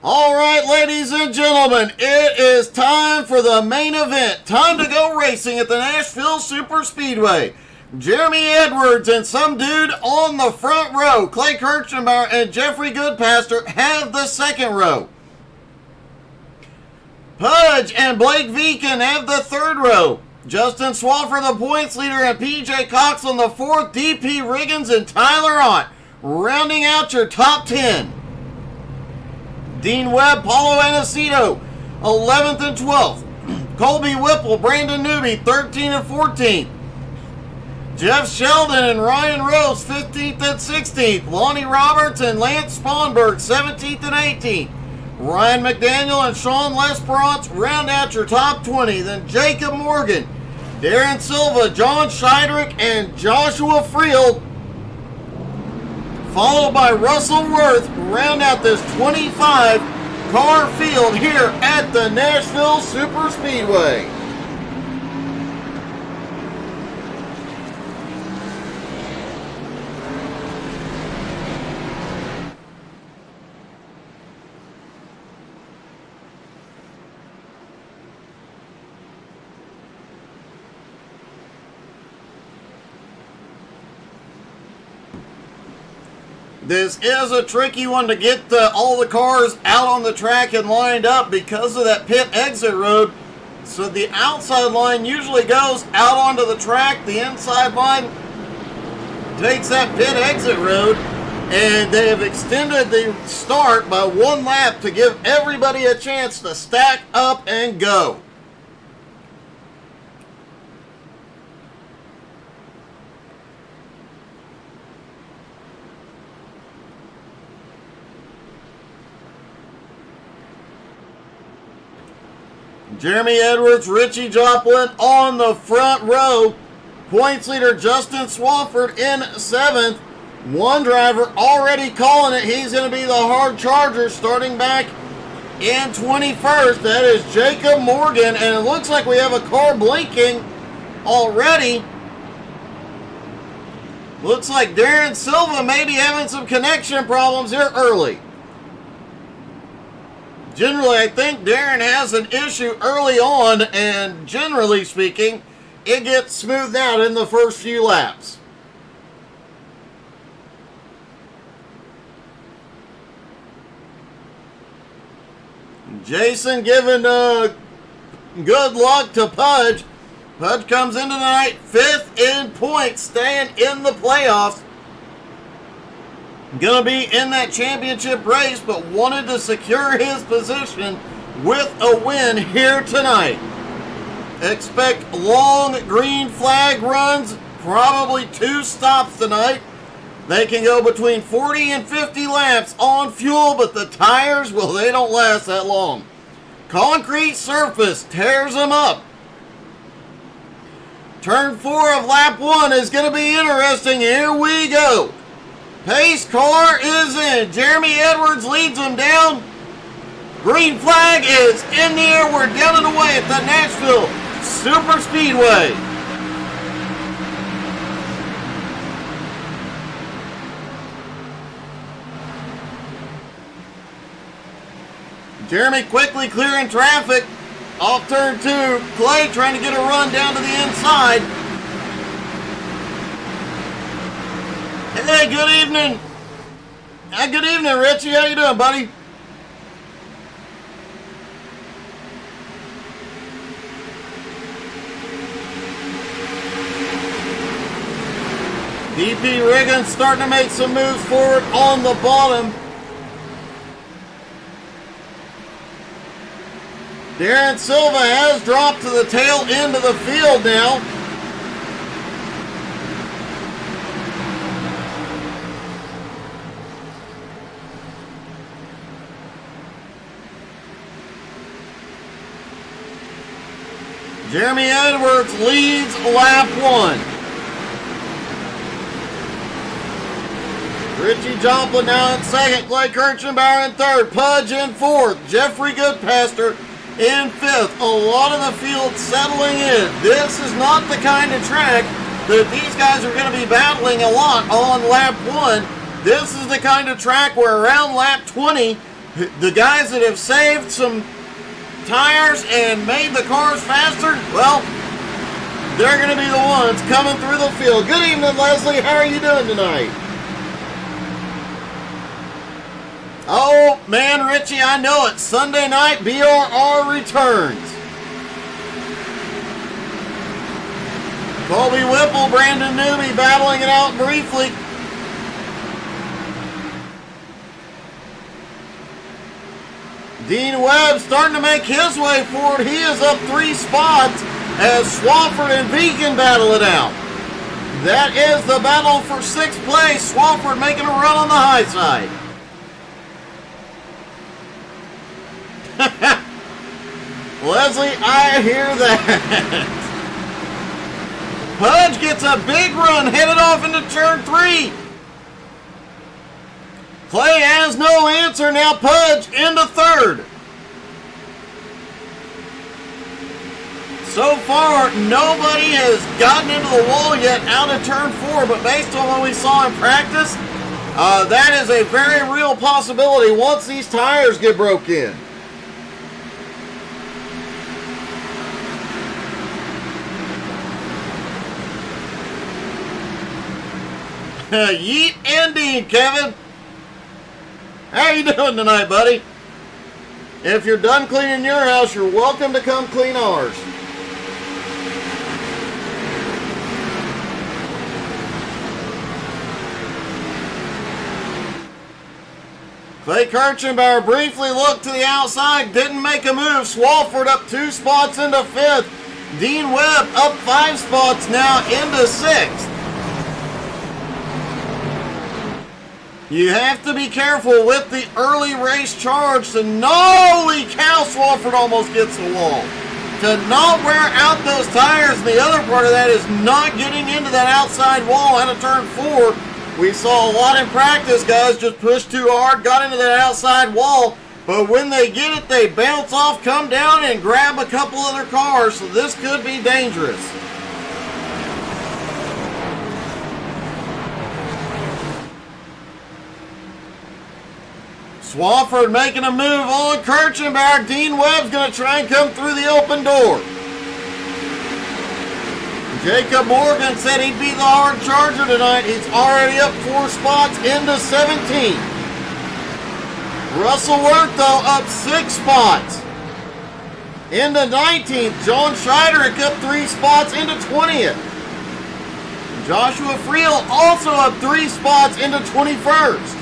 All right, ladies and gentlemen, it is time for the main event. Time to go racing at the Nashville Superspeedway. Jeremy Edwards and some dude on the front row. Clay Kirchenbauer and Jeffrey Goodpaster have the second row. Pudge and Blake Viken have the third row. Justin Swafford, the points leader, and PJ Cox on the fourth. DP Riggins and Tyler Ott rounding out your top 10. Dean Webb, Paulo Anacito, 11th and 12th. Colby Whipple, Brandon Newby, 13th and 14th. Jeff Sheldon and Ryan Rose, 15th and 16th. Lonnie Roberts and Lance Sponberg, 17th and 18th. Ryan McDaniel and Sean Lesperance round out your top 20. Then Jacob Morgan, Darren Silva, John Scheidrich, and Joshua Friel, followed by Russell Worth, round out this 25-car field here at the Nashville Superspeedway. This is a tricky one to get all the cars out on the track and lined up because of that pit exit road. So the outside line usually goes out onto the track. The inside line takes that pit exit road. And they have extended the start by one lap to give everybody a chance to stack up and go. Jeremy Edwards, Richie Joplin on the front row. Points leader Justin Swafford in 7th. One driver already calling it. He's going to be the hard charger starting back in 21st. That is Jacob Morgan. And it looks like we have a car blinking already. Looks like Darren Silva may be having some connection problems here early. Generally, I think Darren has an issue early on, and generally speaking, it gets smoothed out in the first few laps. Jason giving good luck to Pudge. Pudge comes into the night 5th in points, staying in the playoffs. Going to be in that championship race, but wanted to secure his position with a win here tonight. Expect long green flag runs, probably 2 stops tonight. They can go between 40 and 50 laps on fuel, but the tires, well, they don't last that long. Concrete surface tears them up. Turn 4 of lap 1 is going to be interesting. Here we go. Pace car is in. Jeremy Edwards leads them down. Green flag is in the air. We're down and away at the Nashville Superspeedway. Jeremy quickly clearing traffic off turn 2. Clay trying to get a run down to the inside. Hey, good evening. Good evening, Richie. How you doing, buddy? DP Riggins starting to make some moves forward on the bottom. Darren Silva has dropped to the tail end of the field now. Jeremy Edwards leads lap 1. Richie Joplin now in 2nd. Clay Kirchenbauer in 3rd. Pudge in 4th. Jeffrey Goodpaster in 5th. A lot of the field settling in. This is not the kind of track that these guys are going to be battling a lot on lap 1. This is the kind of track where around lap 20, The guys that have saved some tires and made the cars faster, well, they're going to be the ones coming through the field. Good evening, Leslie. How are you doing tonight? Oh, man, Richie, I know it. Sunday night, BRR returns. Colby Whipple, Brandon Newby battling it out briefly. Dean Webb starting to make his way forward. He is up 3 spots as Swafford and Beacon battle it out. That is the battle for 6th place. Swafford making a run on the high side. Leslie, I hear that. Pudge gets a big run, headed off into turn 3. Clay has no answer. Now Pudge into 3rd. So far, nobody has gotten into the wall yet out of turn 4, but based on what we saw in practice, that is a very real possibility once these tires get broke in. Yeet ending, Kevin. How you doing tonight, buddy? If you're done cleaning your house, you're welcome to come clean ours. Clay Kirchenbauer briefly looked to the outside, didn't make a move. Swafford up 2 spots into 5th. Dean Webb up 5 spots now into 6th. You have to be careful with the early race charge to holy cow, Swafford almost gets the wall. To not wear out those tires, and the other part of that is not getting into that outside wall out of turn 4. We saw a lot in practice, guys just push too hard, got into that outside wall, but when they get it, they bounce off, come down, and grab a couple other cars, so this could be dangerous. Swafford making a move on Kirchenbauer. Dean Webb's going to try and come through the open door. Jacob Morgan said he'd be the hard charger tonight. He's already up 4 spots into 17. Russell Worth, though, up 6 spots into 19th. John Scheiderick up 3 spots into 20th. Joshua Friel also up 3 spots into 21st.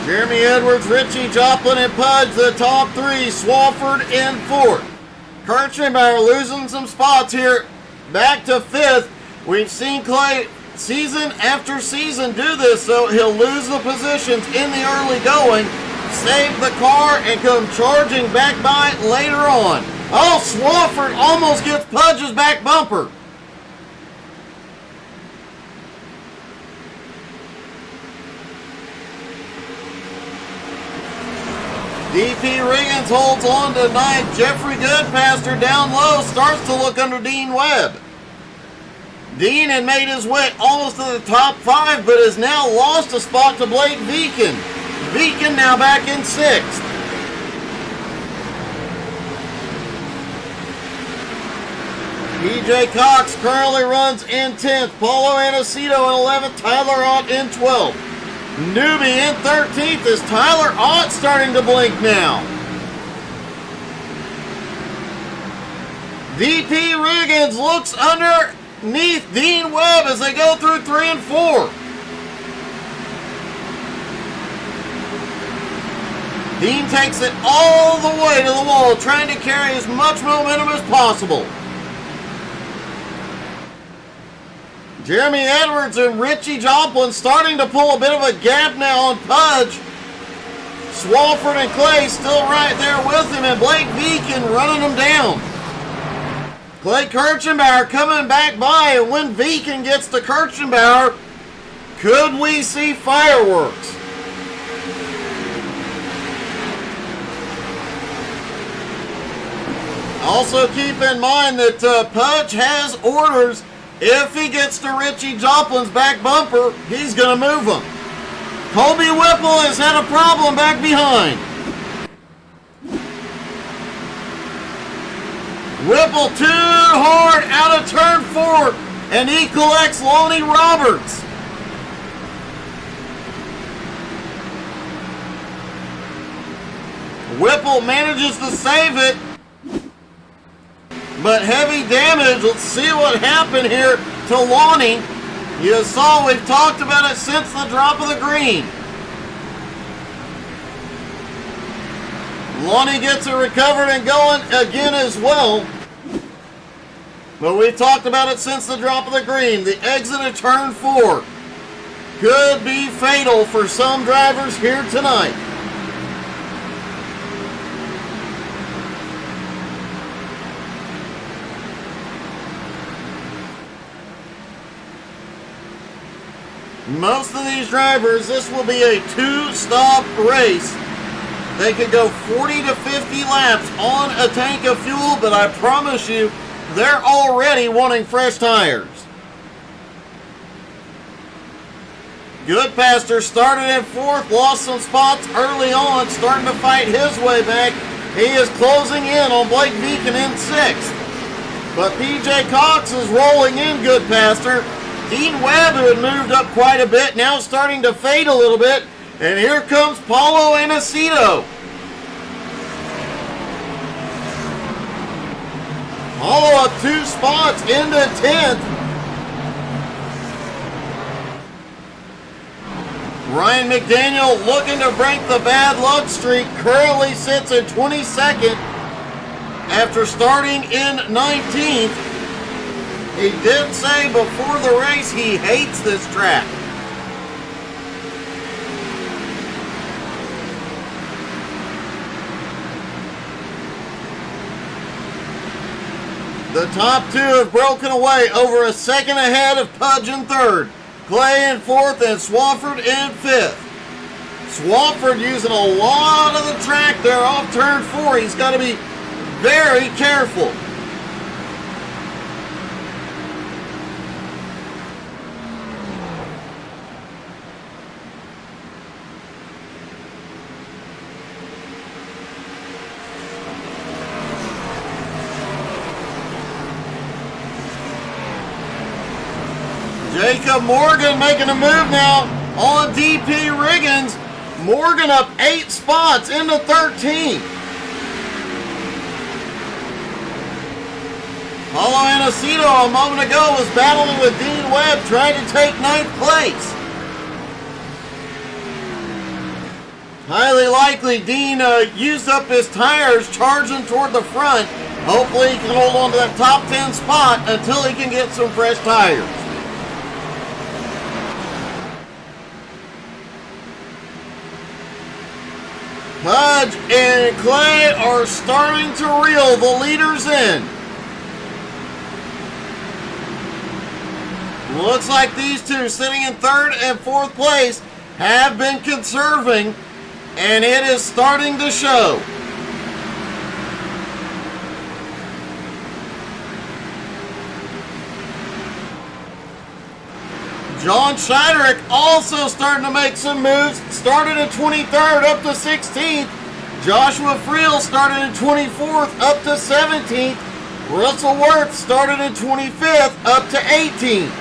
Jeremy Edwards, Richie Joplin, and Pudge, the top 3. Swafford in 4th. Kirchenbauer losing some spots here. Back to 5th. We've seen Clay season after season do this, so he'll lose the positions in the early going, save the car, and come charging back by later on. Oh, Swafford almost gets Pudge's back bumper. DP Riggins holds on to 9th. Jeffrey Goodpaster down low starts to look under Dean Webb. Dean had made his way almost to the top 5, but has now lost a spot to Blake Beacon. Beacon now back in 6th. PJ Cox currently runs in 10th. Paulo Anacito in 11th. Tyler Ott in 12th. Newby in 13th. Is Tyler Ott starting to blink now? DP Riggins looks underneath Dean Webb as they go through 3 and 4. Dean takes it all the way to the wall, trying to carry as much momentum as possible. Jeremy Edwards and Richie Joplin starting to pull a bit of a gap now on Pudge. Swafford and Clay still right there with him, and Blake Beacon running them down. Clay Kirchenbauer coming back by, and when Viken gets to Kirchenbauer, could we see fireworks? Also keep in mind that Pudge has orders. If he gets to Richie Joplin's back bumper, he's going to move him. Colby Whipple has had a problem back behind. Whipple too hard out of turn 4, and he collects Lonnie Roberts. Whipple manages to save it, but heavy damage. Let's see what happened here to Lonnie. You saw we've talked about it since the drop of the green. Lonnie gets it recovered and going again as well. But we've talked about it since the drop of the green. The exit of turn 4 could be fatal for some drivers here tonight. Most of these drivers, this will be a 2-stop race. They could go 40 to 50 laps on a tank of fuel, but I promise you, they're already wanting fresh tires. Goodpaster started in 4th, lost some spots early on, starting to fight his way back. He is closing in on Blake Viken in 6th. But PJ Cox is rolling in Goodpaster. Dean Webb, who had moved up quite a bit, now starting to fade a little bit. And here comes Paulo Anacito. Paulo up 2 spots into 10th. Ryan McDaniel looking to break the bad luck streak. Currently sits in 22nd after starting in 19th. He did say before the race he hates this track. The top 2 have broken away, over a second ahead of Pudge in 3rd. Clay in 4th and Swafford in 5th. Swafford using a lot of the track there off turn 4. He's got to be very careful. Jacob Morgan making a move now on DP Riggins. Morgan up 8 spots into 13th. Paulo Anacito a moment ago was battling with Dean Webb trying to take 9th place. Highly likely Dean used up his tires charging toward the front. Hopefully he can hold on to that top 10 spot until he can get some fresh tires. Pudge and Clay are starting to reel the leaders in. Looks like these two sitting in 3rd and 4th place have been conserving, and it is starting to show. John Scheiderick also starting to make some moves. Started at 23rd up to 16th. Joshua Friel started in 24th up to 17th. Russell Worth started in 25th up to 18th.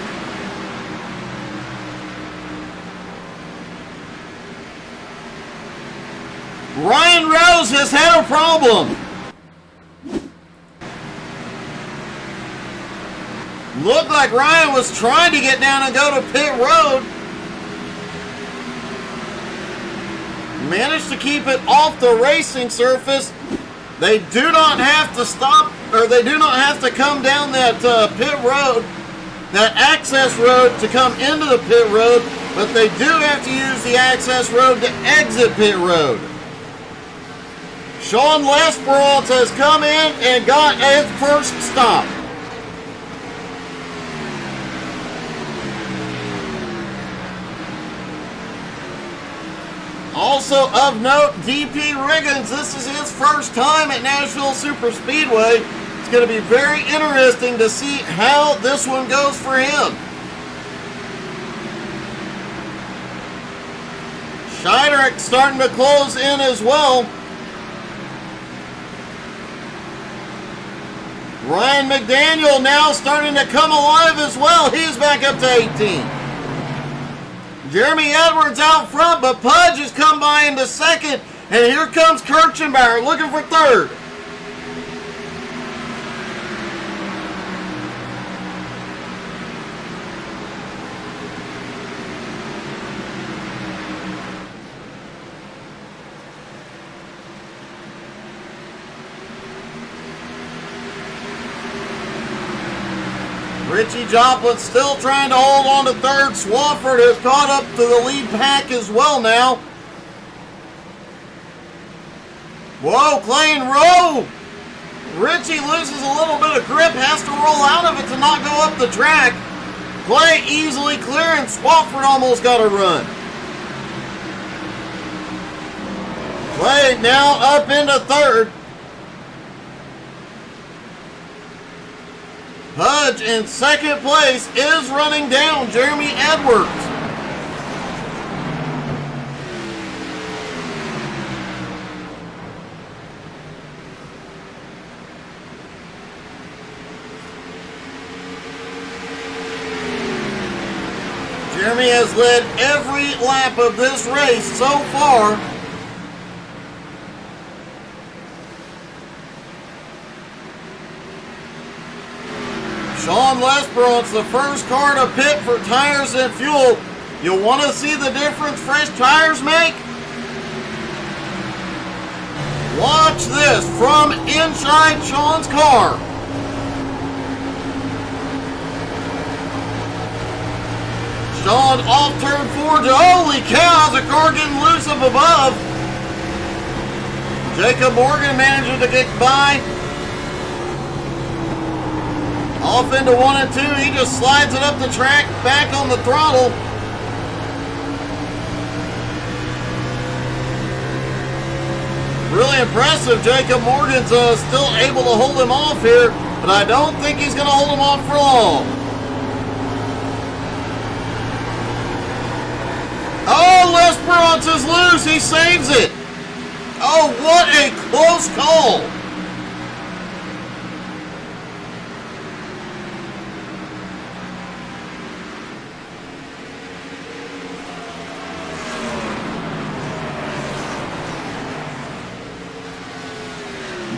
Ryan Rose has had a problem. Looked like Ryan was trying to get down and go to pit road. Managed to keep it off the racing surface. They do not have to stop, or they do not have to come down that pit road, that access road to come into the pit road, but they do have to use the access road to exit pit road. Sean Lesperance has come in and got a first stop. Also of note, DP Riggins. This is his first time at Nashville Superspeedway. It's going to be very interesting to see how this one goes for him. Scheiderick starting to close in as well. Ryan McDaniel now starting to come alive as well. He's back up to 18. Jeremy Edwards out front, but Pudge has come by into second. And here comes Kirchenbauer looking for third. Richie Joplin still trying to hold on to third. Swafford has caught up to the lead pack as well now. Whoa, Clay and Rowe. Richie loses a little bit of grip, has to roll out of it to not go up the track. Clay easily clearing. Swafford almost got a run. Clay now up into third. Pudge in second place is running down Jeremy Edwards. Jeremy has led every lap of this race so far. Sean Lesperont's the first car to pit for tires and fuel. You want to see the difference fresh tires make? Watch this from inside Sean's car. Sean off turn 4 to, holy cow, the car getting loose up above. Jacob Morgan manages to get by. Off into 1 and 2, he just slides it up the track, back on the throttle. Really impressive. Jacob Morgan's still able to hold him off here, but I don't think he's going to hold him off for long. Oh, Lesperance is loose. He saves it. Oh, what a close call.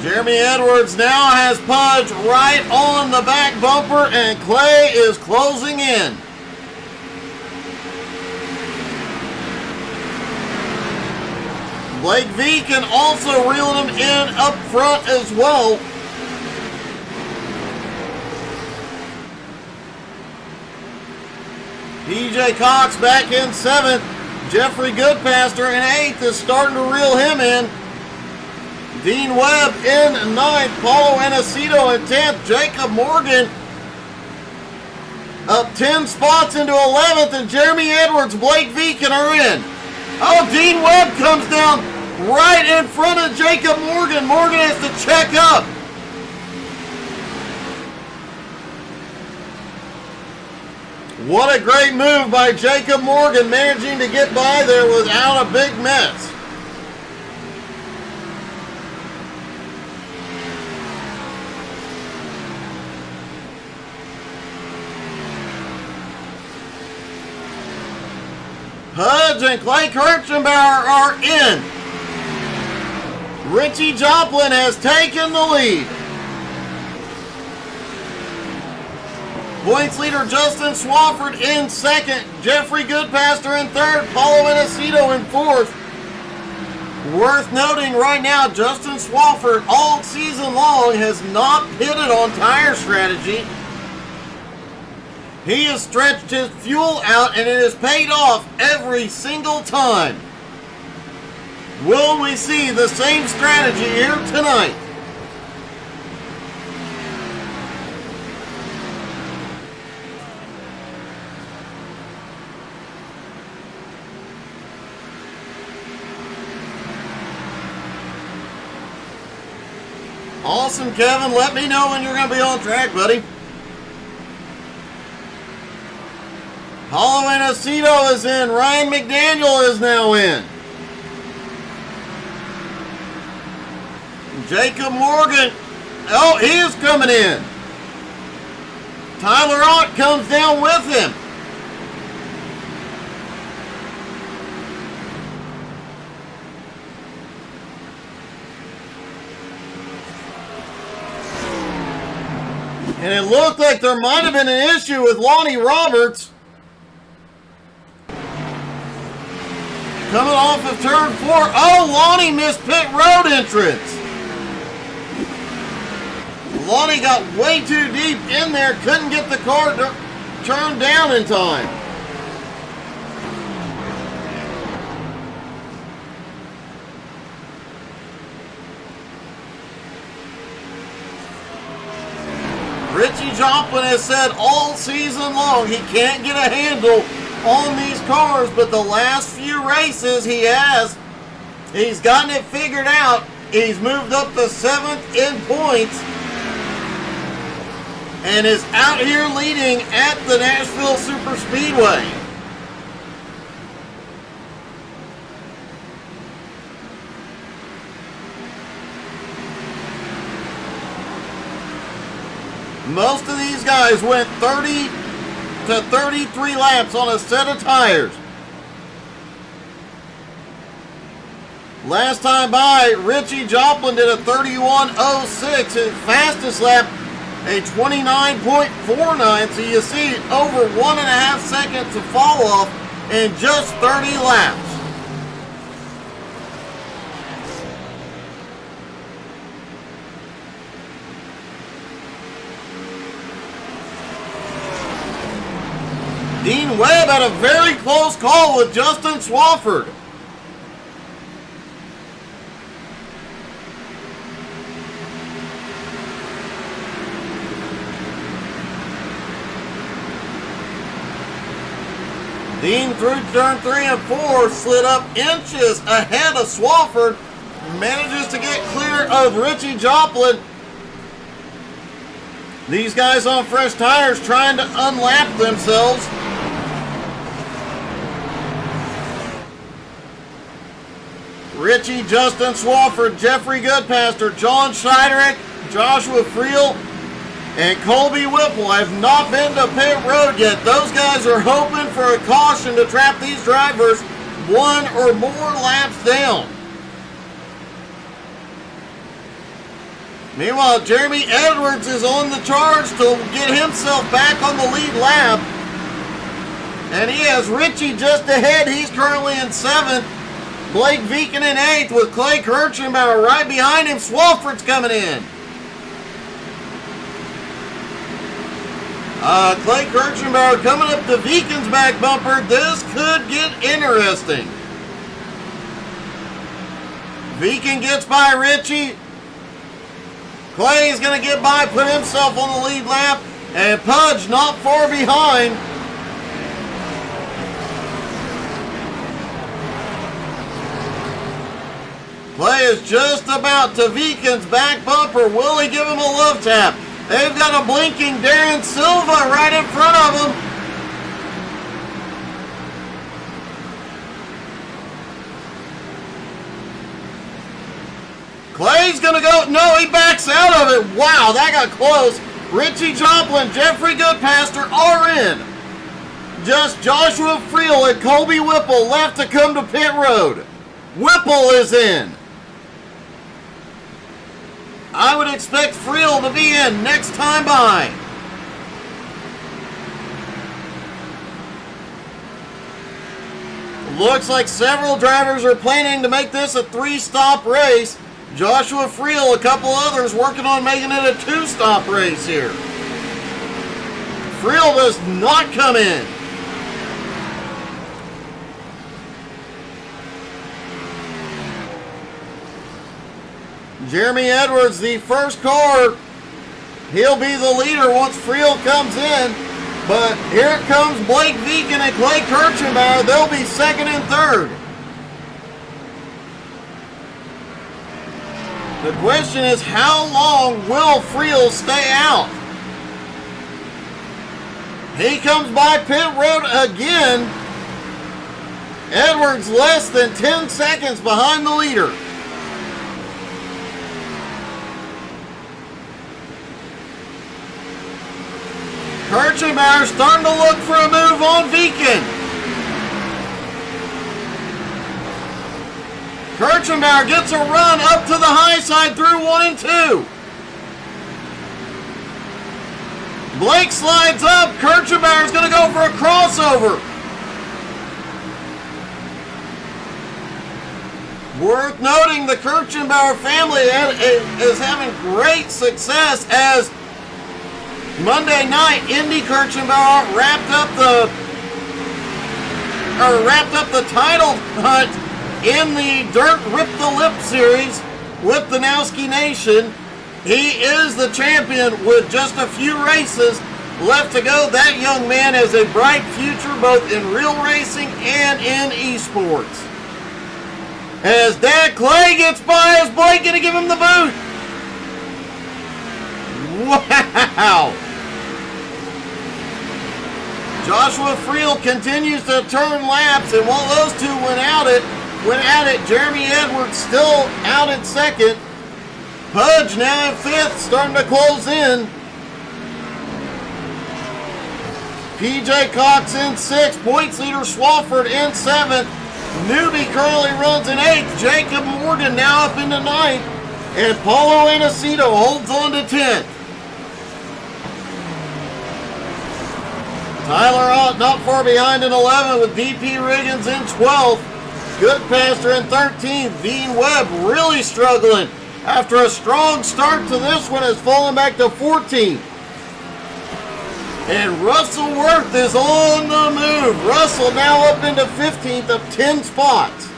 Jeremy Edwards now has Pudge right on the back bumper, and Clay is closing in. Blake V can also reel him in up front as well. PJ Cox back in 7th. Jeffrey Goodpaster in 8th is starting to reel him in. Dean Webb in 9th. Paulo Anacito in 10th. Jacob Morgan up 10 spots into 11th. And Jeremy Edwards, Blake Veeken are in. Oh, Dean Webb comes down right in front of Jacob Morgan. Morgan has to check up. What a great move by Jacob Morgan, managing to get by there without a big mess. Pudge and Clay Kirchenbauer are in. Richie Joplin has taken the lead. Points leader Justin Swafford in 2nd. Jeffrey Goodpaster in 3rd. Paulo Anacito in 4th. Worth noting right now, Justin Swafford all season long has not pitted on tire strategy. He has stretched his fuel out, and it has paid off every single time. Will we see the same strategy here tonight? Awesome, Kevin. Let me know when you're going to be on track, buddy. Paulo Anacito is in. Ryan McDaniel is now in. Jacob Morgan. Oh, he is coming in. Tyler Ott comes down with him. And it looked like there might have been an issue with Lonnie Roberts. Coming off of turn 4. Oh, Lonnie missed pit road entrance. Lonnie got way too deep in there. Couldn't get the car turned down in time. Richie Joplin has said all season long he can't get a handle on these cars, but the last few races he's gotten it figured out. He's moved up to 7th in points and is out here leading at the Nashville Superspeedway. Most of these guys went 30 to 33 laps on a set of tires. Last time by, Richie Joplin did a 31.06. His fastest lap, a 29.49. So you see over 1.5 seconds of fall off in just 30 laps. Dean Webb had a very close call with Justin Swafford. Dean through turn 3 and 4 slid up inches ahead of Swafford. Manages to get clear of Richie Joplin. These guys on fresh tires trying to unlap themselves. Richie, Justin Swafford, Jeffrey Goodpaster, John Scheiderick, Joshua Friel, and Colby Whipple have not been to pit road yet. Those guys are hoping for a caution to trap these drivers one or more laps down. Meanwhile, Jeremy Edwards is on the charge to get himself back on the lead lap. And he has Richie just ahead. He's currently in 7th. Blake Viken in 8th with Clay Kirchenbauer right behind him. Swafford's coming in. Clay Kirchenbauer coming up to Viken's back bumper. This could get interesting. Viken gets by Richie. Clay is going to get by, put himself on the lead lap, and Pudge not far behind. Clay is just about to Viken's back bumper. Will he give him a love tap? They've got a blinking Darren Silva right in front of him. Clay's going to go. No, he backs out of it. Wow, that got close. Richie Joplin, Jeffrey Goodpaster are in. Just Joshua Friel and Colby Whipple left to come to pit road. Whipple is in. I would expect Friel to be in next time by. Looks like several drivers are planning to make this a 3-stop race. Joshua Friel, a couple others working on making it a 2-stop race here. Friel does not come in. Jeremy Edwards, the first car. He'll be the leader once Friel comes in. But here comes Blake Viken and Clay Kirchenbauer. They'll be 2nd and 3rd. The question is, how long will Friel stay out? He comes by pit road again. Edwards less than 10 seconds behind the leader. Kirchenbauer starting to look for a move on Viken. Kirchenbauer gets a run up to the high side through 1 and 2. Blake slides up. Kirchenbauer's going to go for a crossover. Worth noting, the Kirchenbauer family is having great success as Monday night Indy Kirchenbauer wrapped up the title hunt in the Dirt Rip the Lip series with the Nowski Nation. He is the champion with just a few races left to go. That young man has a bright future both in real racing and in esports. As Dad Clay gets by, is Blake going to give him the boot? Wow! Joshua Friel continues to turn laps, and while those two went at it, Jeremy Edwards still out in second. Pudge now in fifth, starting to close in. PJ Cox in sixth, points leader Swafford in seventh. Newbie currently runs in eighth. Jacob Morgan now up into ninth, and Paulo Anacito holds on to 10th. Tyler Ott not far behind in 11 with DP Riggins in 12th. Goodpaster in 13th. Dean Webb really struggling after a strong start to this one, has fallen back to 14th. And Russell Worth is on the move. Russell now up into 15th of 10 spots.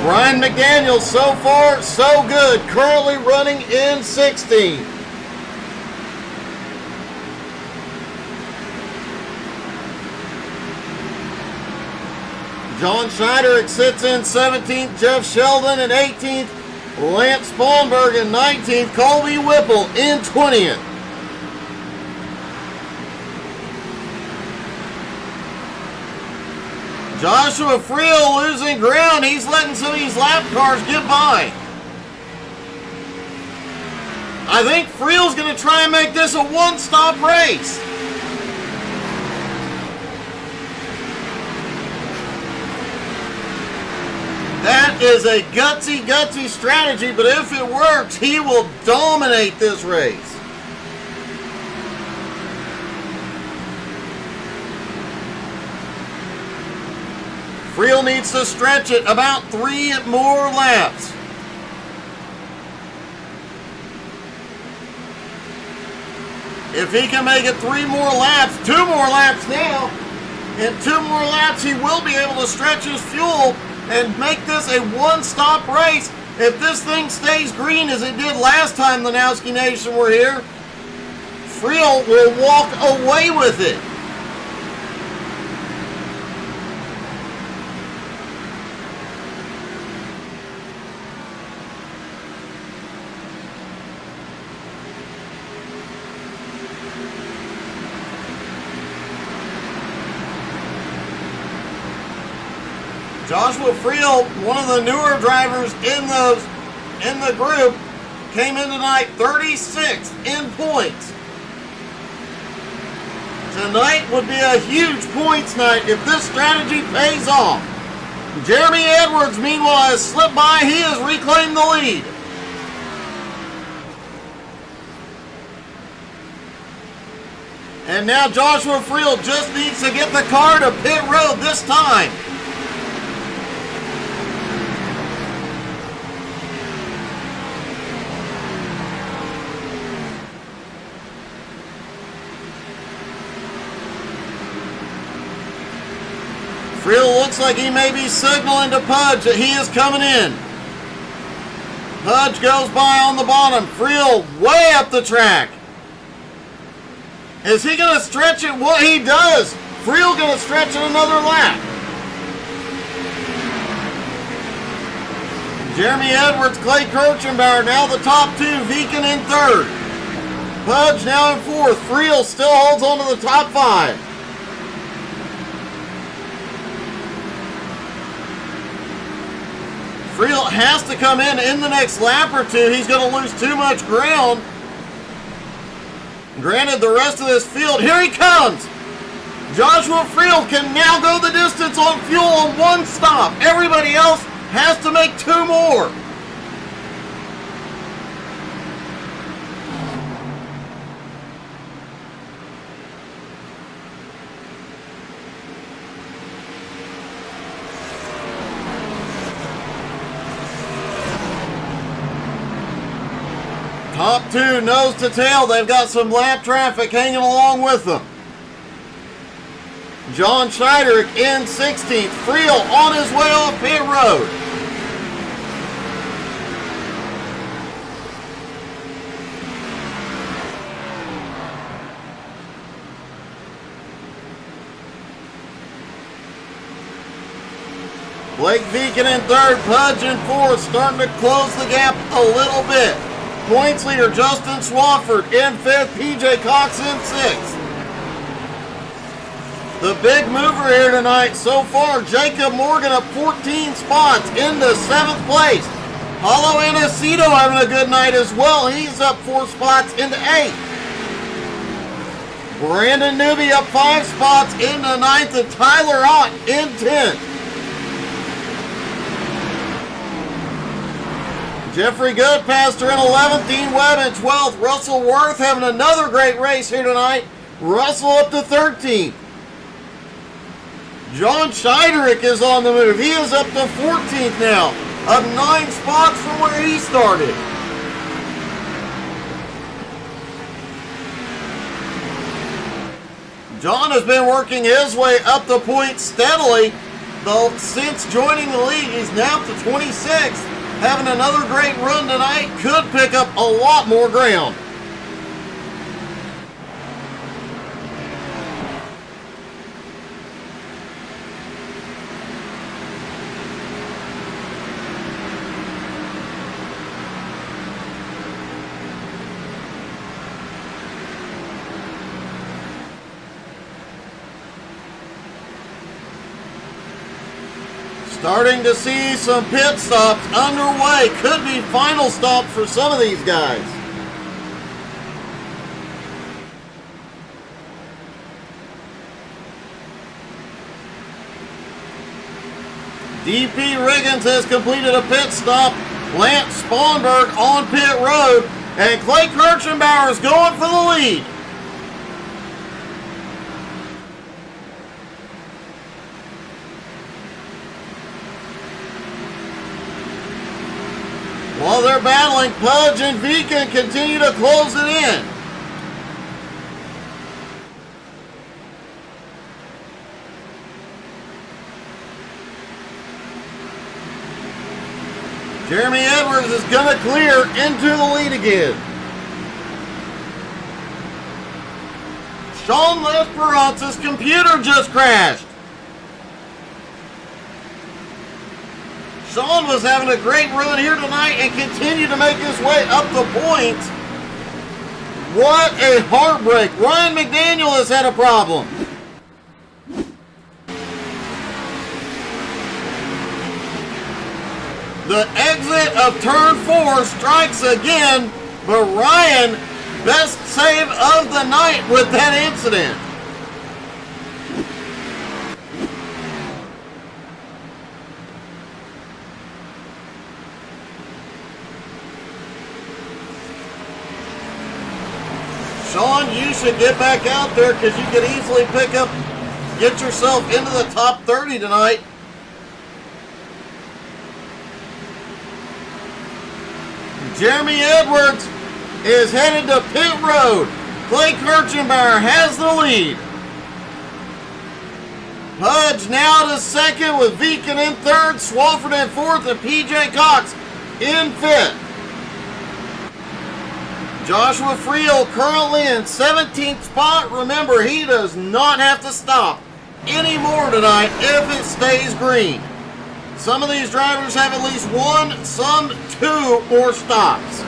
Ryan McDaniel, so far, so good. Currently running in 16th. John Schneider sits in 17th. Jeff Sheldon in 18th. Lance Spawnberg in 19th. Colby Whipple in 20th. Joshua Friel losing ground. He's letting some of these lap cars get by. I think Friel's going to try and make this a one-stop race. That is a gutsy strategy, but if it works, he will dominate this race. Friel needs to stretch it about 3 more laps. If he can make it 3 more laps, 2 more laps now, in 2 more laps he will be able to stretch his fuel and make this a one-stop race. If this thing stays green as it did last time the Nowski Nation were here, Friel will walk away with it. Joshua Friel, one of the newer drivers in the group, came in tonight 36th in points. Tonight would be a huge points night if this strategy pays off. Jeremy Edwards, meanwhile, has slipped by. He has reclaimed the lead. And now Joshua Friel just needs to get the car to pit road this time. Friel looks like he may be signaling to Pudge that he is coming in. Pudge goes by on the bottom. Friel way up the track. Is he going to stretch it? What he does. Friel going to stretch it another lap. Jeremy Edwards, Clay Kirchenbauer, now the top two. Viken in third. Pudge now in fourth. Friel still holds on to the top five. Friel has to come in the next lap or two. He's going to lose too much ground. Granted, the rest of this field, here he comes. Joshua Friel can now go the distance on fuel on one stop. Everybody else has to make two more. Top two, nose to tail. They've got some lap traffic hanging along with them. John Scheiderick in 16th. Friel on his way off pit road. Blake Viken in third, Pudge in fourth, starting to close the gap a little bit. Points leader Justin Swafford in fifth, PJ Cox in sixth. The big mover here tonight so far, Jacob Morgan up 14 spots into seventh place. Paulo Anacito having a good night as well. He's up 4 spots into eighth. Brandon Newby up 5 spots into ninth, and Tyler Ott in 10th. Jeffrey Goodpaster in 11th, Dean Webb in 12th. Russell Worth having another great race here tonight. Russell up to 13th. John Scheiderick is on the move. He is up to 14th now, up 9 spots from where he started. John has been working his way up the points steadily, though since joining the league. He's now up to 26th. Having another great run tonight, could pick up a lot more ground. Starting to see some pit stops underway. Could be final stop for some of these guys. DP Riggins has completed a pit stop. Lance Sponberg on pit road. And Clay Kirchenbauer is going for the lead. While they're battling, Pudge and Viken continue to close it in. Jeremy Edwards is going to clear into the lead again. Sean Lesperance's computer just crashed. Sean was having a great run here tonight and continued to make his way up the points. What a heartbreak. Ryan McDaniel has had a problem. The exit of turn 4 strikes again, but Ryan, best save of the night with that incident. Sean, you should get back out there because you could easily get yourself into the top 30 tonight. Jeremy Edwards is headed to pit road. Clay Kirchenbauer has the lead. Pudge now to second with Viken in third, Swafford in fourth, and PJ Cox in fifth. Joshua Friel currently in 17th spot. Remember, he does not have to stop anymore tonight if it stays green. Some of these drivers have at least one, some two more stops.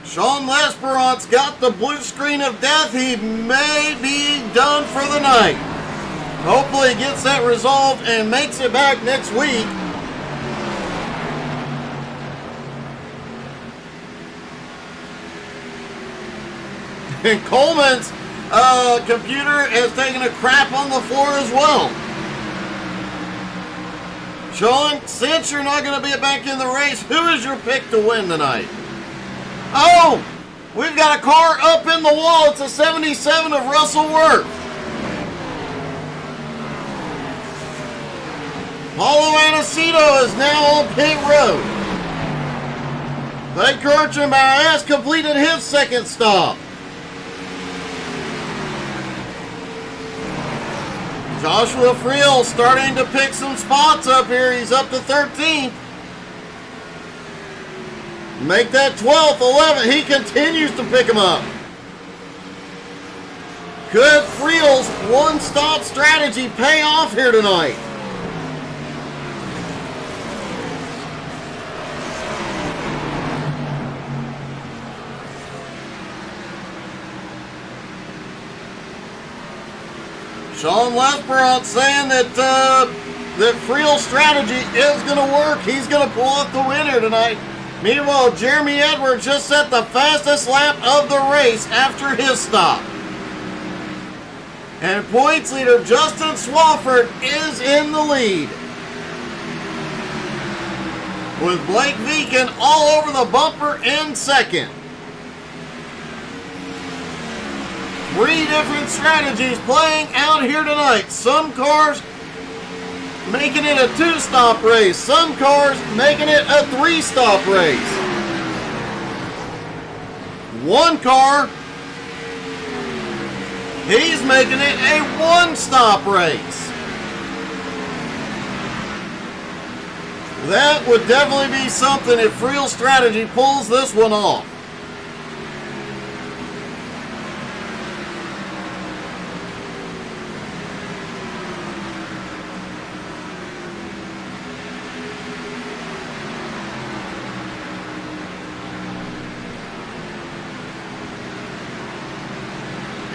Sean Lesperant's got the blue screen of death. He may be done for the night. Hopefully he gets that resolved and makes it back next week. And Coleman's computer has taken a crap on the floor as well. Sean, since you're not going to be back in the race, who is your pick to win tonight? Oh, we've got a car up in the wall. It's a 77 of Russell Worth. Paulo Anacito is now on pit road. Clay Kirchenbauer has completed his second stop. Joshua Friel starting to pick some spots up here. He's up to 13th. Make that 12th, 11th. He continues to pick him up. Could Friel's one-stop strategy pay off here tonight? Sean Lesperant saying that Friel's strategy is going to work. He's going to pull off the winner tonight. Meanwhile, Jeremy Edwards just set the fastest lap of the race after his stop. And points leader Justin Swafford is in the lead, with Blake Viken all over the bumper in second. 3 different strategies playing out here tonight. Some cars making it a 2-stop race. Some cars making it a 3-stop race. One car, he's making it a 1-stop race. That would definitely be something if Friel's strategy pulls this one off.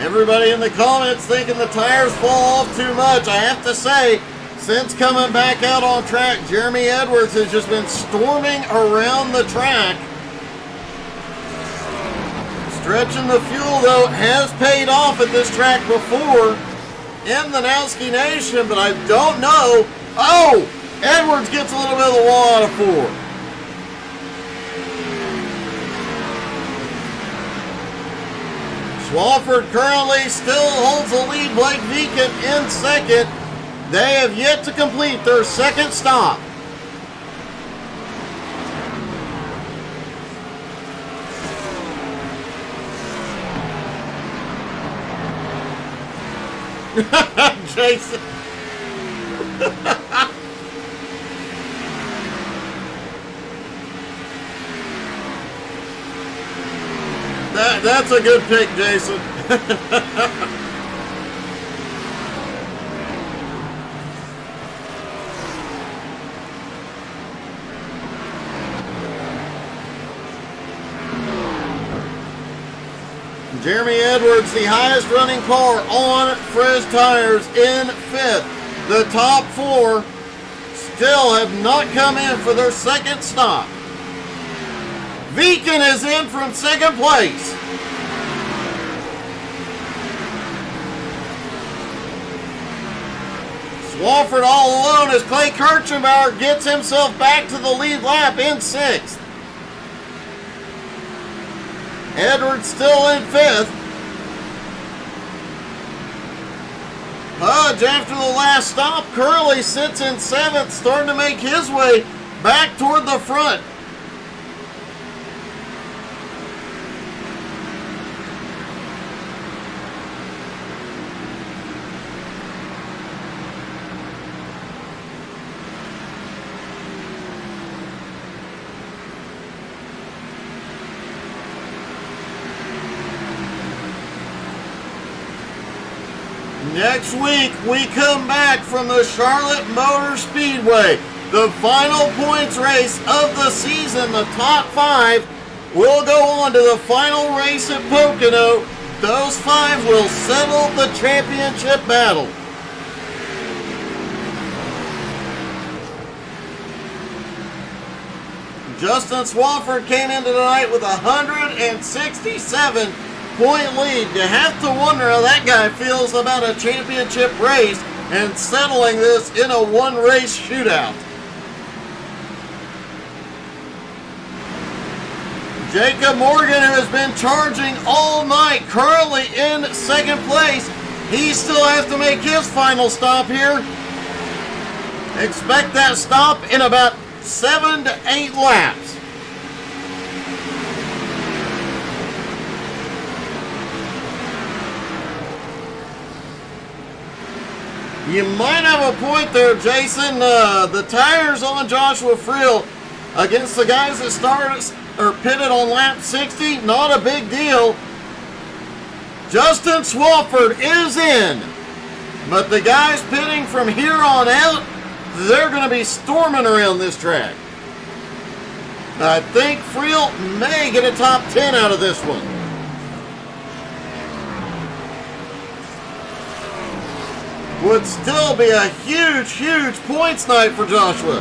Everybody in the comments thinking the tires fall off too much. I have to say, since coming back out on track, Jeremy Edwards has just been storming around the track. Stretching the fuel, though, has paid off at this track before in the Nowski Nation, but I don't know. Oh, Edwards gets a little bit of the wall out of 4. Swafford currently still holds the lead. Blake Viken in second. They have yet to complete their second stop. Jason. That's a good pick, Jason. Jeremy Edwards, the highest running car on Friz Tires, in 5th. The top 4 still have not come in for their second stop. Viken is in from second place. Swafford all alone as Clay Kirchenbauer gets himself back to the lead lap in 6th. Edwards still in 5th. Hudge, after the last stop, Curley sits in 7th, starting to make his way back toward the front. Next week, we come back from the Charlotte Motor Speedway. The final points race of the season, the top 5, will go on to the final race at Pocono. Those 5 will settle the championship battle. Justin Swafford came into tonight with a 167-point lead. You have to wonder how that guy feels about a championship race and settling this in a one-race shootout. Jacob Morgan, who has been charging all night, currently in second place. He still has to make his final stop here. Expect that stop in about 7 to 8 laps. You might have a point there, Jason. The tires on Joshua Friel against the guys that started or pitted on lap 60, not a big deal. Justin Swafford is in, but the guys pitting from here on out, they're going to be storming around this track. I think Friel may get a top 10 out of this one. Would still be a huge, huge points night for Joshua.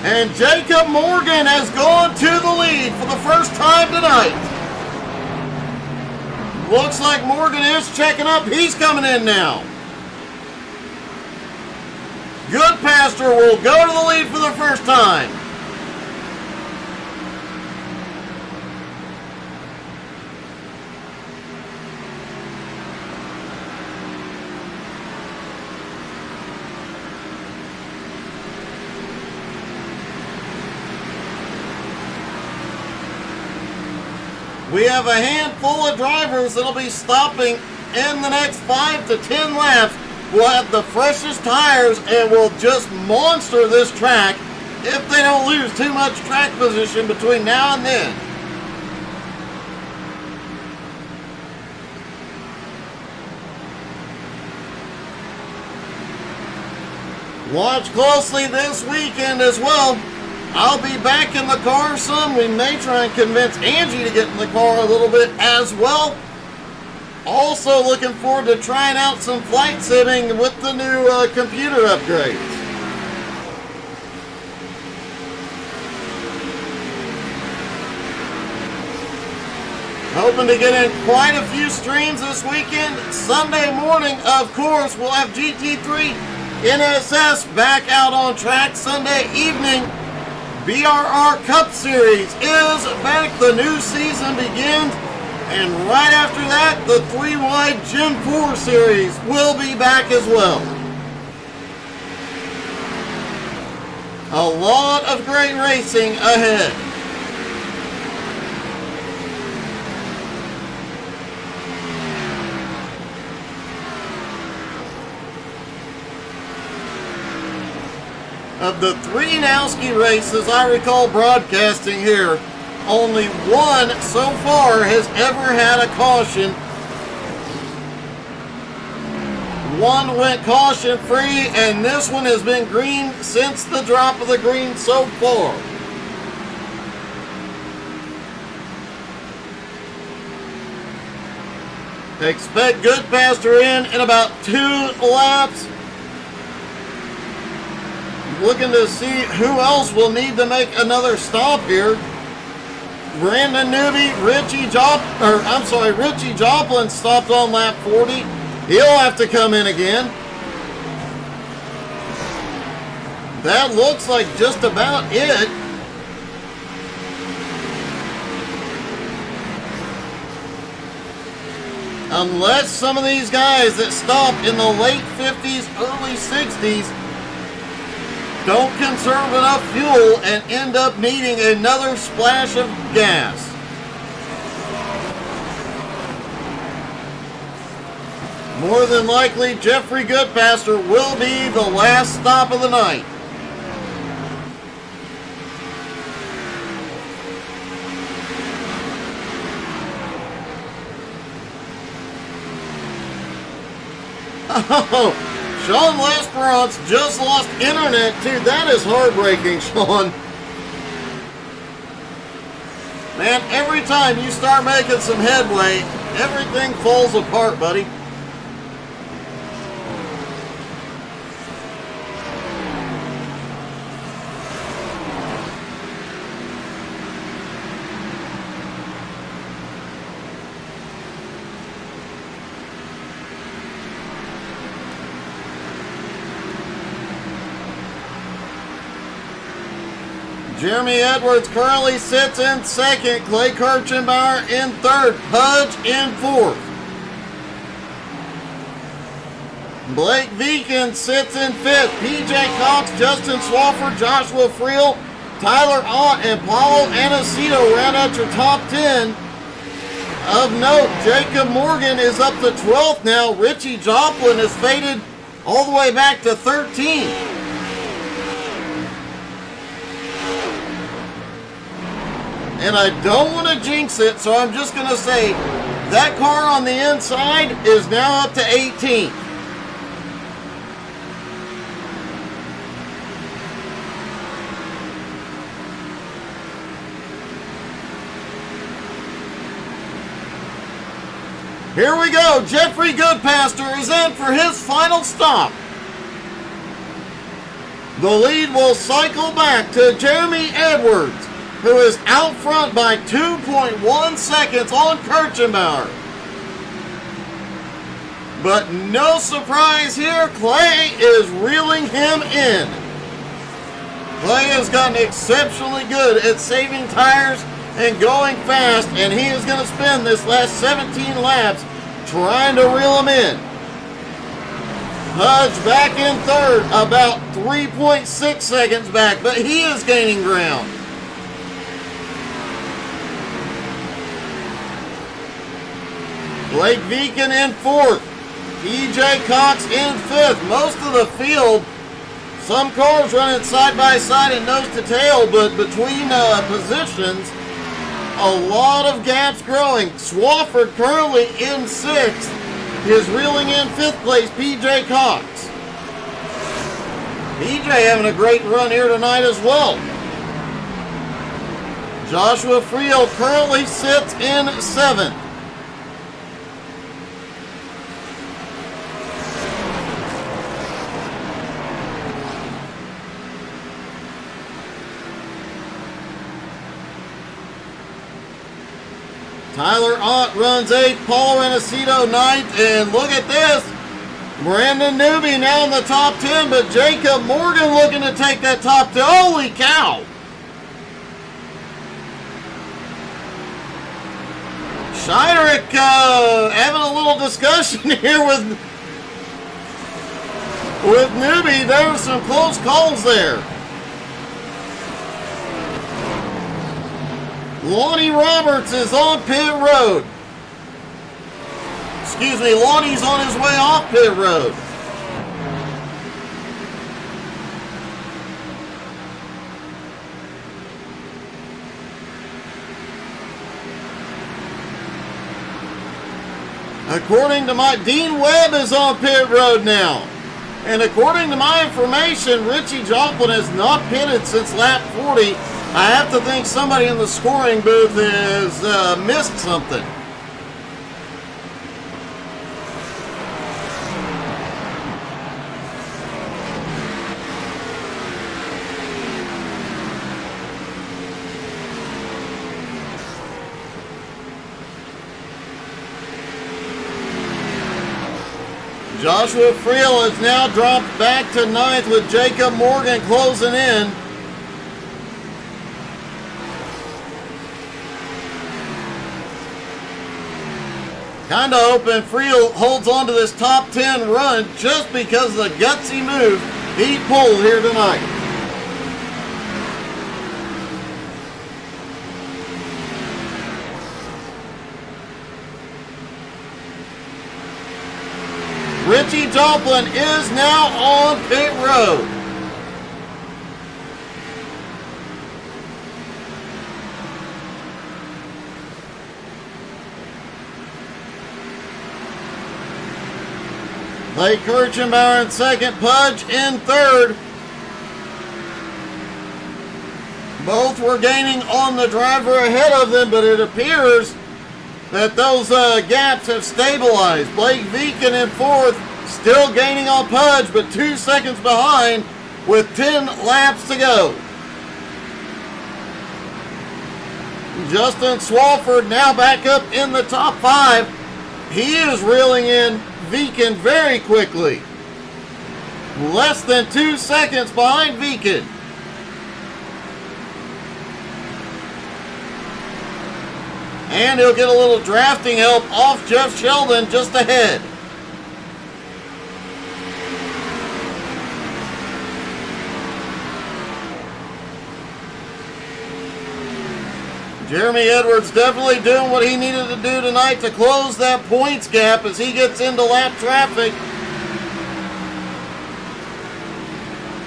And Jacob Morgan has gone to the lead for the first time tonight. Looks like Morgan is checking up. He's coming in now. Goodpaster will go to the lead for the first time. We have a handful of drivers that'll be stopping in the next 5 to 10 laps. We'll have the freshest tires and will just monster this track if they don't lose too much track position between now and then. Watch closely this weekend as well. I'll be back in the car some. We may try and convince Angie to get in the car a little bit as well. Also looking forward to trying out some flight simming with the new computer upgrades. Hoping to get in quite a few streams this weekend. Sunday morning, of course, we'll have GT3 NSS back out on track. Sunday evening, BRR Cup Series is back. The new season begins. And right after that, the 3-wide Gen 4 Series will be back as well. A lot of great racing ahead. Of the 3 Nowski races I recall broadcasting here, only one so far has ever had a caution. One went caution free, and this one has been green since the drop of the green so far. Expect Goodpaster in about 2 laps. Looking to see who else will need to make another stop here. Brandon Newby, Richie Joplin stopped on lap 40. He'll have to come in again. That looks like just about it. Unless some of these guys that stopped in the late 50s, early 60s don't conserve enough fuel and end up needing another splash of gas. More than likely, Jeffrey Goodpaster will be the last stop of the night. Oh, Sean Lesperance just lost internet too. That is heartbreaking, Sean. Man, every time you start making some headway, everything falls apart, buddy. Jeremy Edwards currently sits in second. Clay Kirchenbauer in third. Pudge in fourth. Blake Viken sits in fifth. PJ Cox, Justin Swafford, Joshua Friel, Tyler Ott, and Paulo Aniceto round out your top 10. Of note, Jacob Morgan is up to 12th now. Richie Joplin has faded all the way back to 13th. And I don't want to jinx it, so I'm just going to say that car on the inside is now up to 18th. Here we go. Jeffrey Goodpaster is in for his final stop. The lead will cycle back to Jeremy Edwards, who is out front by 2.1 seconds on Kirchenbauer. But no surprise here, Clay is reeling him in. Clay has gotten exceptionally good at saving tires and going fast, and he is going to spend this last 17 laps trying to reel him in. Pudge back in third, about 3.6 seconds back, but he is gaining ground. Blake Viken in fourth. PJ Cox in fifth. Most of the field, some cars running side by side and nose to tail, but between positions, a lot of gaps growing. Swafford currently in sixth. Is reeling in fifth place, PJ Cox. PJ having a great run here tonight as well. Joshua Friel currently sits in seventh. Tyler Ott runs 8th, Paulo Aniceto 9th, and look at this. Brandon Newby now in the top 10, but Jacob Morgan looking to take that top 10. Holy cow! Scheiderick having a little discussion here with Newby. There were some close calls there. Lonnie Roberts is on pit road. Excuse me, Lonnie's on his way off pit road. According to Dean Webb is on pit road now. And according to my information, Richie Joplin has not pitted since lap 40. I have to think somebody in the scoring booth has missed something. Joshua Friel has now dropped back to 9th with Jacob Morgan closing in. Kind of hoping Friel holds on to this top 10 run just because of the gutsy move he pulled here tonight. Richie Joplin is now on pit road. Blake Kirchenbauer in second, Pudge in third. Both were gaining on the driver ahead of them, but it appears that those gaps have stabilized. Blake Viken in fourth, still gaining on Pudge, but 2 seconds behind with 10 laps to go. Justin Swafford now back up in the top 5. He is reeling in Viken very quickly. Less than 2 seconds behind Viken. And he'll get a little drafting help off Jeff Sheldon just ahead. Jeremy Edwards definitely doing what he needed to do tonight to close that points gap as he gets into lap traffic.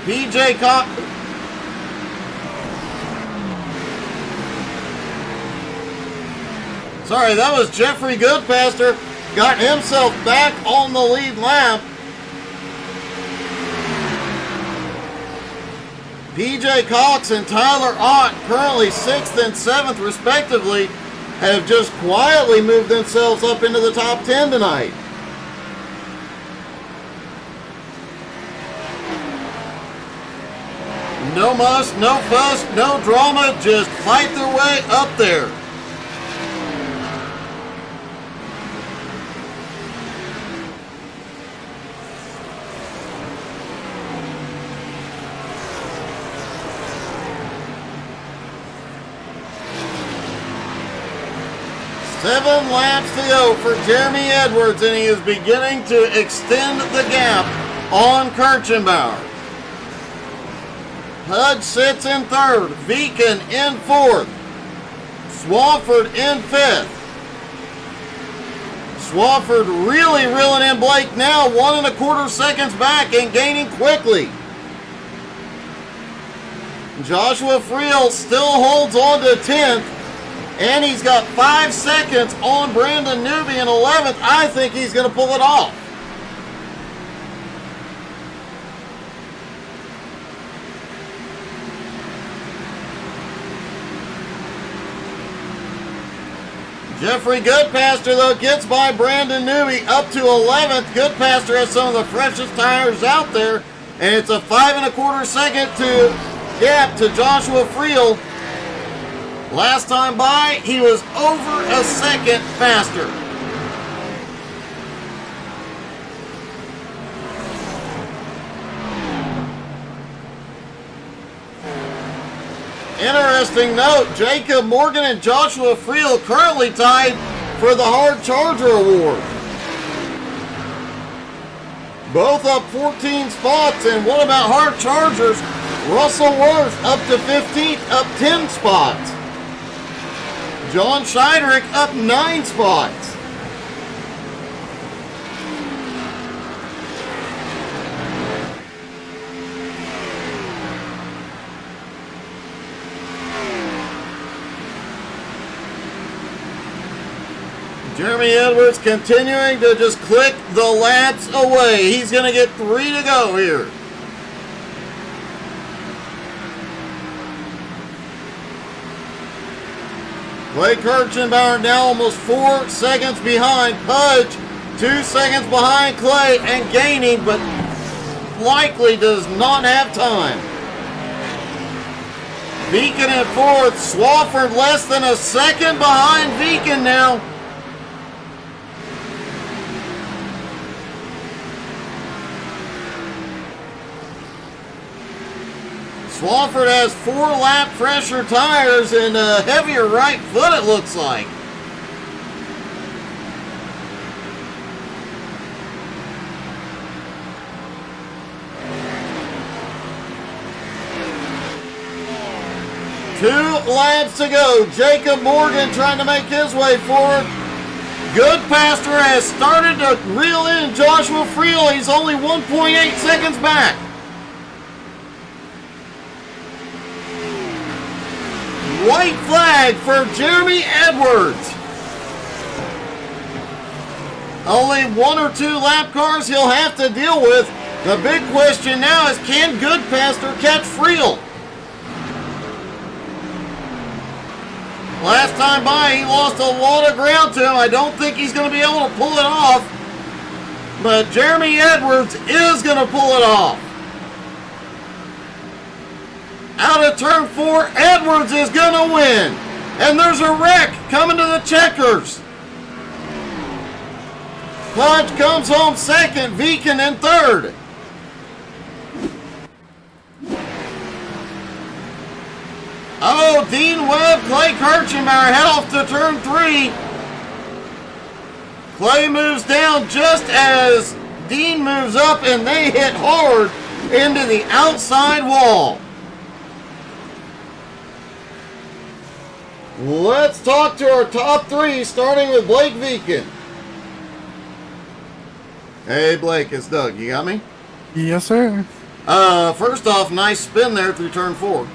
PJ Cox. Sorry, that was Jeffrey Goodpaster. Got himself back on the lead lap. PJ Cox and Tyler Ott, currently 6th and 7th respectively, have just quietly moved themselves up into the top 10 tonight. No muss, no fuss, no drama, just fight their way up there. Seven laps to go for Jeremy Edwards, and he is beginning to extend the gap on Kirchenbauer. Pudge sits in third, Viken in fourth, Swafford in fifth. Swafford really reeling in Blake now, 1 1/4 seconds back and gaining quickly. Joshua Friel still holds on to 10th. And he's got 5 seconds on Brandon Newby in 11th. I think he's going to pull it off. Jeffrey Goodpaster, though, gets by Brandon Newby up to 11th. Goodpaster has some of the freshest tires out there. And it's a 5 1/4 second gap to Joshua Friel. Last time by, he was over a second faster. Interesting note, Jacob Morgan and Joshua Friel currently tied for the Hard Charger Award. Both up 14 spots, and what about Hard Chargers? Russell Worth up to 15th, up 10 spots. John Scheidrich up 9 spots. Jeremy Edwards continuing to just click the laps away. He's going to get 3 to go here. Blake Kirchenbauer now almost 4 seconds behind Pudge, 2 seconds behind Clay, and gaining, but likely does not have time. Viken in fourth, Swafford less than a second behind Viken now. Swafford has 4 lap pressure tires and a heavier right foot, it looks like. Two laps to go. Jacob Morgan trying to make his way forward. Goodpaster has started to reel in Joshua Friel. He's only 1.8 seconds back. White flag for Jeremy Edwards. Only 1 or 2 lap cars he'll have to deal with. The big question now is, can Goodpaster catch Friel? Last time by, he lost a lot of ground to him. I don't think he's going to be able to pull it off. But Jeremy Edwards is going to pull it off. Out of turn 4, Edwards is going to win. And there's a wreck coming to the checkers. Pudge comes home second, Viken in third. Oh, Dean Webb, Clay Kirchenbauer head off to turn 3. Clay moves down just as Dean moves up, and they hit hard into the outside wall. Let's talk to our top 3, starting with Blake Viken. Hey, Blake, it's Doug. You got me? Yes, sir. First off, nice spin there through turn 4.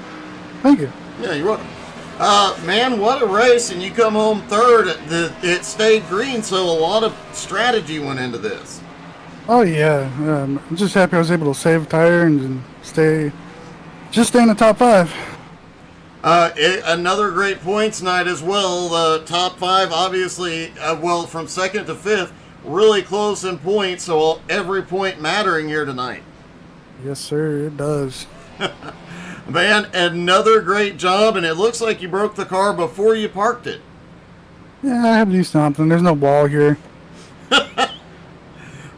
Thank you. Yeah, you're welcome. Man, what a race, and you come home third. It stayed green, so a lot of strategy went into this. Oh, yeah. I'm just happy I was able to save a tire and stay in the top 5. Another great points night as well. The top 5, obviously, from 2nd to 5th, really close in points, so every point mattering here tonight. Yes, sir, it does. Man, another great job, and it looks like you broke the car before you parked it. Yeah, I had to do something. There's no wall here.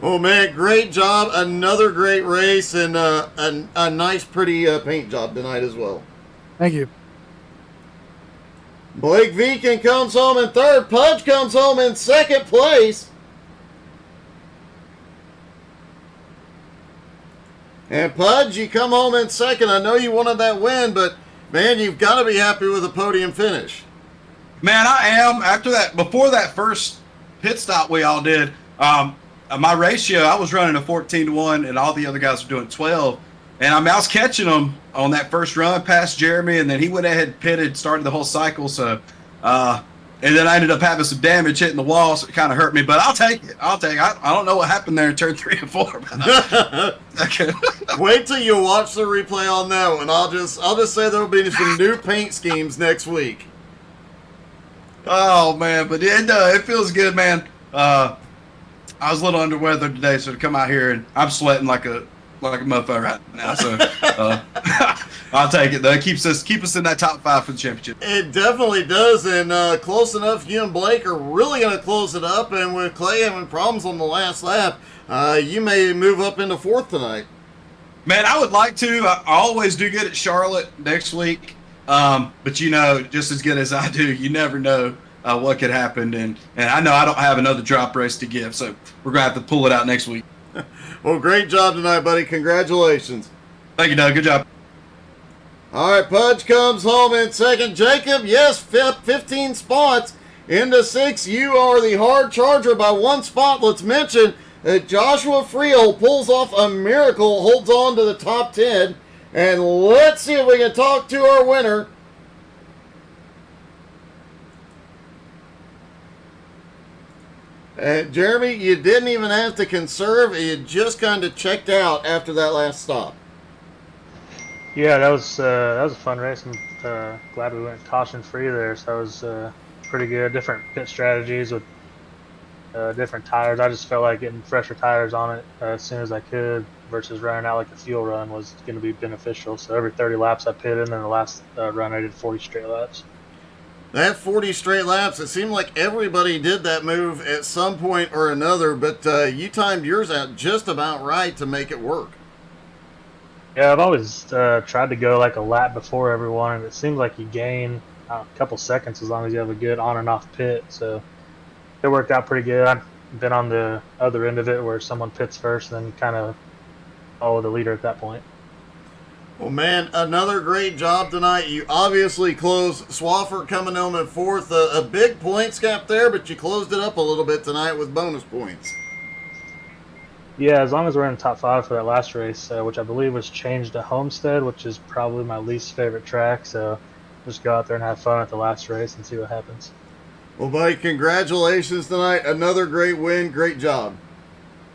Oh, man, great job. Another great race, and a nice, pretty paint job tonight as well. Thank you. Blake Viken comes home in third. Pudge comes home in second place. And Pudge, you come home in second. I know you wanted that win, but man, you've got to be happy with the podium finish. Man, I am. Before that first pit stop we all did, my ratio, I was running a 14-1, and all the other guys were doing 12. And I was catching them on that first run past Jeremy, and then he went ahead and pitted, started the whole cycle. So, and then I ended up having some damage hitting the wall, so it kind of hurt me. But I'll take it. I don't know what happened there in turn 3 and 4. Okay. Wait till you watch the replay on that one. I'll just say there'll be some new paint schemes next week. Oh man, but it feels good, man. I was a little under weather today, so to come out here and I'm sweating like a motherfucker right now. So I'll take it though. It keep us in that top 5 for the championship. It definitely does, and close enough. You and Blake are really going to close it up, and with Clay having problems on the last lap, you may move up into 4th tonight. Man, I would like to. I always do good at Charlotte next week, but just as good as I do, you never know what could happen, and I know I don't have another drop race to give, so we're gonna have to pull it out next week. Well, great job tonight, buddy. Congratulations. Thank you, Doug. Good job. All right, Pudge comes home in second. Jacob, yes, 15 spots into 6. You are the hard charger by 1 spot. Let's mention that Joshua Friel pulls off a miracle, holds on to the top 10. And let's see if we can talk to our winner. Jeremy, you didn't even have to conserve. You just kind of checked out after that last stop. Yeah, that was a fun race. I'm glad we went caution free there. So that was pretty good. Different pit strategies with different tires. I just felt like getting fresher tires on it as soon as I could versus running out like a fuel run was going to be beneficial. So every 30 laps I pitted, and then the last run I did 40 straight laps. That 40 straight laps, it seemed like everybody did that move at some point or another, but you timed yours out just about right to make it work. Yeah, I've always tried to go like a lap before everyone, and it seems like you gain a couple seconds as long as you have a good on and off pit. So it worked out pretty good. I've been on the other end of it where someone pits first and then kind of follow the leader at that point. Well, man, another great job tonight. You obviously closed. Swafford coming home in 4th. A big points gap there, but you closed it up a little bit tonight with bonus points. Yeah, as long as we're in the top 5 for that last race, which I believe was changed to Homestead, which is probably my least favorite track. So just go out there and have fun at the last race and see what happens. Well, buddy, congratulations tonight. Another great win. Great job.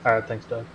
All right, thanks, Doug.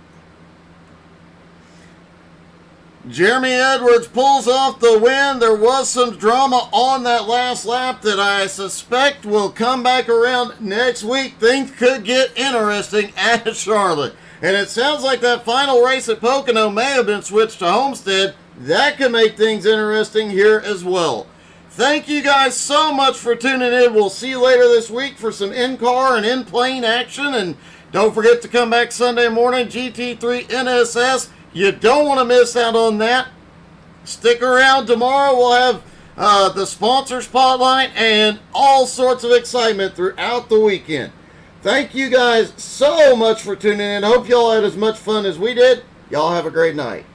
Jeremy Edwards pulls off the win. There was some drama on that last lap that I suspect will come back around next week. Things could get interesting at Charlotte. And it sounds like that final race at Pocono may have been switched to Homestead. That could make things interesting here as well. Thank you guys so much for tuning in. We'll see you later this week for some in-car and in-plane action. And don't forget to come back Sunday morning, GT3 NSS. You don't want to miss out on that. Stick around tomorrow. We'll have the sponsor spotlight and all sorts of excitement throughout the weekend. Thank you guys so much for tuning in. Hope y'all had as much fun as we did. Y'all have a great night.